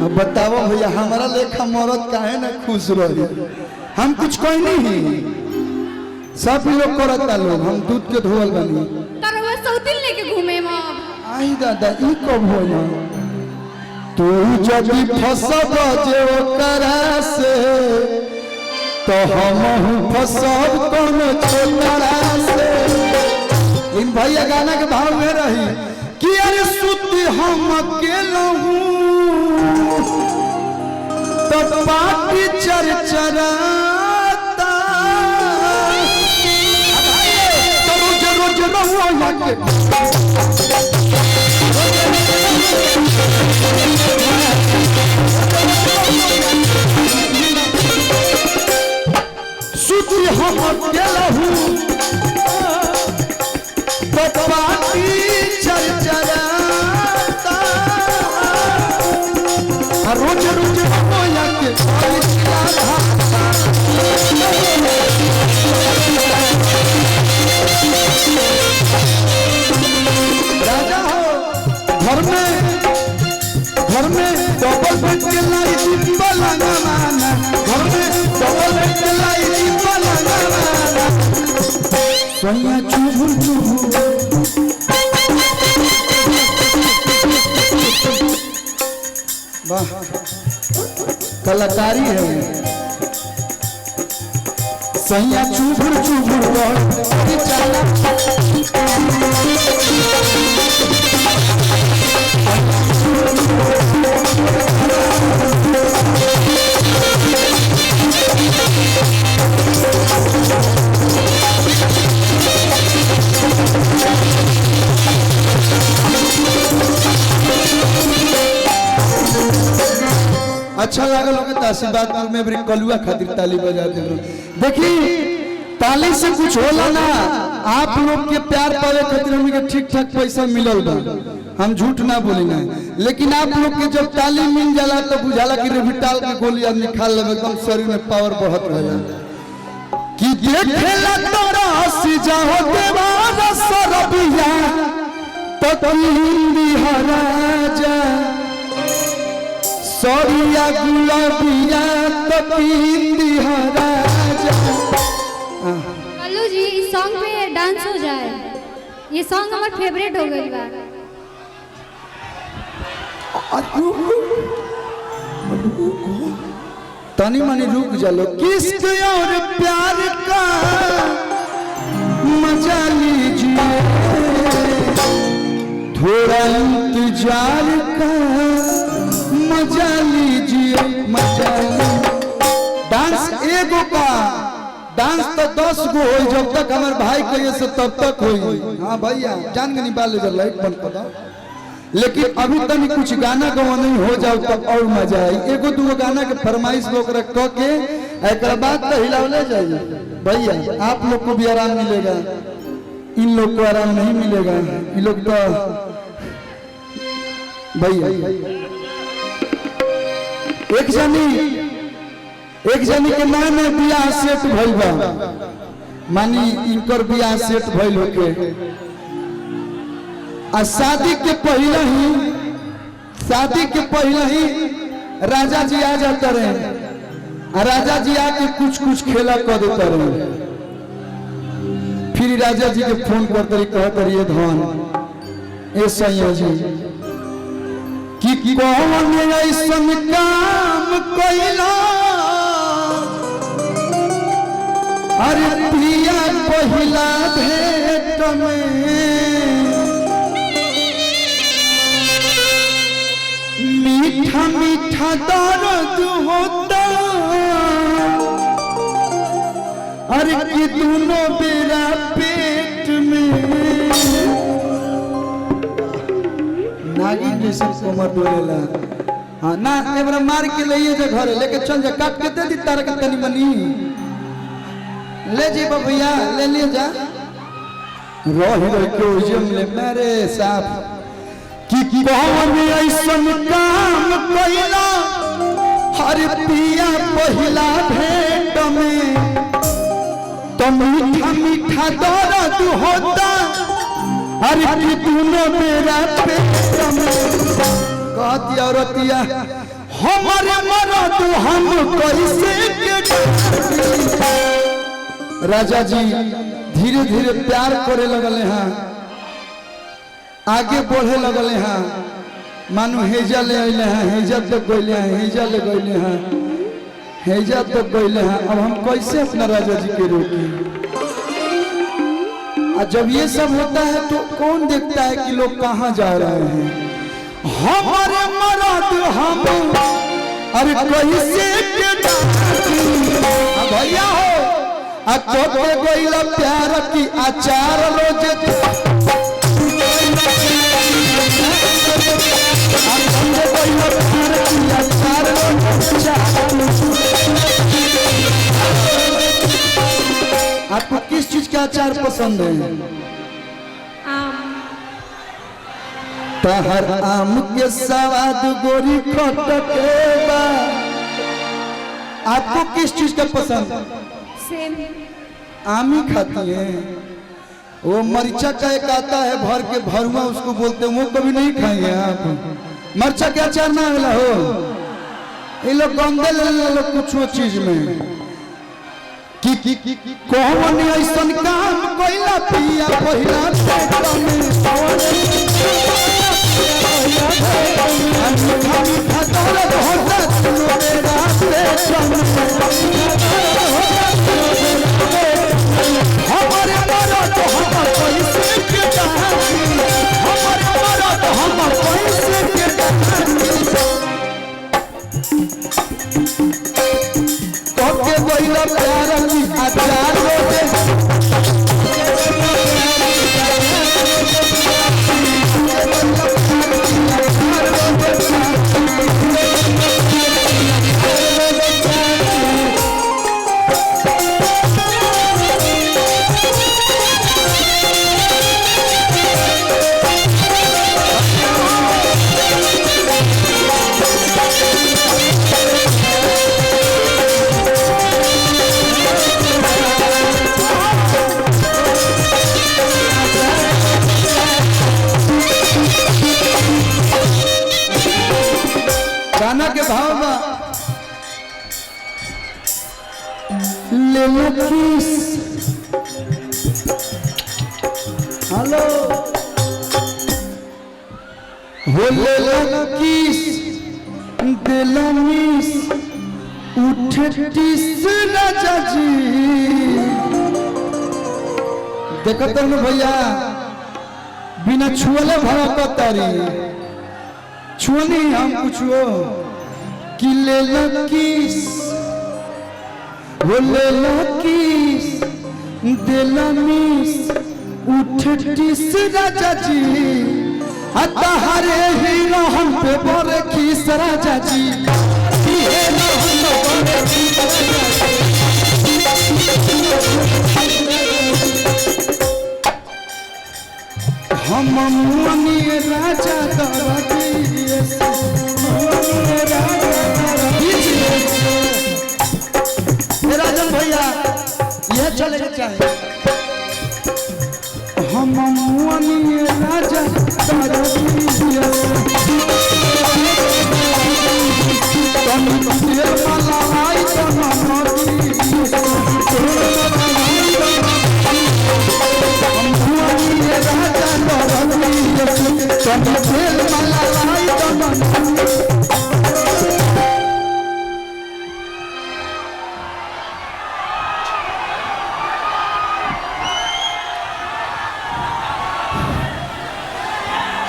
अब बताओ भैया हमारा लेखा मरद काहे ना खुश रही। हम कुछ कोई नहीं, सब लोग करता लोग, हम दूध के धोल बनी तरवा सौतिल लेके घूमे मां। आई दादा ई कब होला तू जब फसब जे ओकरा से तो हम फसब कौन छोकरा से। इन भैया गाना के भाव में रही कि अरे सुती हम अकेला हूँ तो पार्टी चरचराता तो रोज रोज रहुआ के सुती हम अकेला हूँ तो पार्टी चरचराता रोज रोज रहुआ के राजा हो घर में डबल बेड के लाइट लगाना, घर में डबल बेड के लाइट लगाना सोनिया चुभुर चुभुर वाह कलाकारी है सैया चुभुर चुभुर अच्छा लगा लोग आशीर्वाद में भी कलुआ खातिर ताली बजा दे। देखिए ताली से कुछ होला ना, आप लोग के प्यार पावे खातिर हमके ठीक ठाक पैसा मिलल बा, हम झूठ ना बोली ना, लेकिन आप लोग के जब ताली मिल जाला तो बुझाला कि रेविटाल के गोली आदमी खा लेवे एकदम शरीर में पावर बढ़त रहेला कि देखेला तोरा हंसी जाओ देवारा सरबिया तो हिंदी हराजा सौरिया गुलाबिया तो हिंदी हराजा। कल्लू जी इस सॉन्ग पे डांस हो जाए, ये सॉन्ग हमारा फेवरेट हो गई बा। तनी मनी रुक जालो, किश्क और प्यार का मजा लीजिए, थोड़ा इंतजार का मजा लीजिए, मजा डांस एगो का डांस तो 10 गो हो, जब तक हमारे भाई कहिए से तब तक होई। हाँ भैया जान के निकाल ले लाइट बंद कर दो, लेकिन अभी तक कुछ गाना गवा नहीं हो जाओ तब और मजा आई। एगो दूगो गाना के फरमाइश लोग रख के एक बात तो हिलावले जाइए भैया, आप लोग को भी आराम मिलेगा, इन लोग को आराम नहीं मिलेगा। इन लोग तो भैया एक जनी के नाम में बियाह सेट भइल बा, मानी इनकर बियाह सेट भइल होके आ शादी के पहले ही राजा जी आ जाता रहे, राजा जी आके कुछ खेला कर देता रहे, फिर राजा जी के फोन करते कहते रहिए धन ए सैया जी कि कौन ऐसन काम कैला अरे पिया पहिला भेंट में मीठा मीठा दर्द होता, अरे कि दोनों बेरा पेट में नागिन जैसे कोमर डोलेला। हाँ ना एबरा मार के लिए जो घरे लेके चल जा, काट के दे दी तारा के तनी मनी ले जी भैया ले ले जा रही के उजम ले मेरे साथ कि कौन ऐसन काम कैला हर पिया पहिला भेंट में तो मीठा मीठा दर्द होता, अरे कि दोनों मेरा पेट में कहती औरतिया हमारे मरद हम कैसे के राजा जी धीरे धीरे प्यार करे लगले हैं, आगे बढ़े लगले हैं। मानो हेजा ले अले हैं, हेजा तक गईले हैं, हेजा ले गईले हैं, हेजा तक गईले हैं। अब हम कैसे अपना राजा जी के रोकी? और जब ये सब होता है तो कौन देखता है कि लोग कहाँ जा रहे हैं? हमारे मरद हम अरे कैसे के भैया हो अकोटे गईला प्यार की आचार रोज आपको किस चीज का अचार पसंद है? तहर आम के स्वाद गोरी खटकेबा। आपको किस चीज का पसंद? सेम आम ही खाती है। वो मरचा का एक आता है भर के भरुआ उसको बोलते हैं, वो कभी नहीं खाएंगे आप? मरचा के अचार ना मिला हो, ये लोग गंदे ले कुछ चीज में कि कौन ऐसा काम कोइला पिया पहिला पेट में प्यार की आचार गाना के भाव में ले लो किस। हेलो हो ले लो किस दिल मिस उठे टिस राजा जी। देखो तो भैया बिना छुअले भड़क तारी छुअनी हम कुछो कि ले लकीस वो ले लकीस दिलमीस उठटिस राजा जी। हरे हीरो हम पे बड़े खीस राजा जी। हम मुनी राजा राजन भैया यह चलेगा चाहे हम मुनी राजा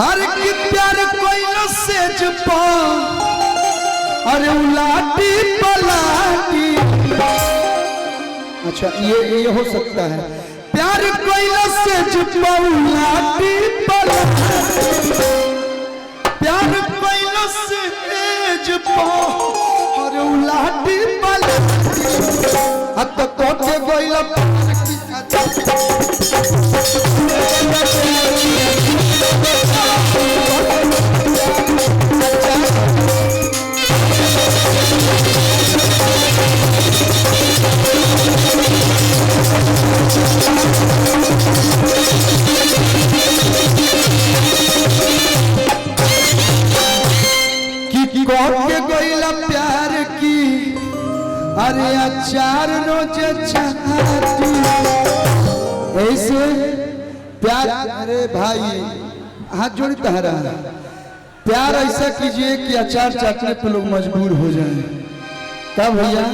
हर की प्यार कोई न सेज पा अरे उलाटी पलाटी। अच्छा ये हो सकता है प्यार कोई न सेज पा उलाटी पलाटी। प्यार कोई न सेज पा अरे उलाटी पलाटी। अब तो कोटे गोइला के गोइला अरे अचार रोज चाहती ऐसे प्यार। अरे भाई हाथ जोड़ी तहरा प्यार ऐसा कीजिए कि अचार चाटने पे लोग मजबूर हो जाएं। तब भैया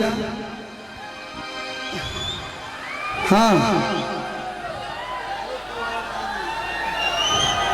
हाँ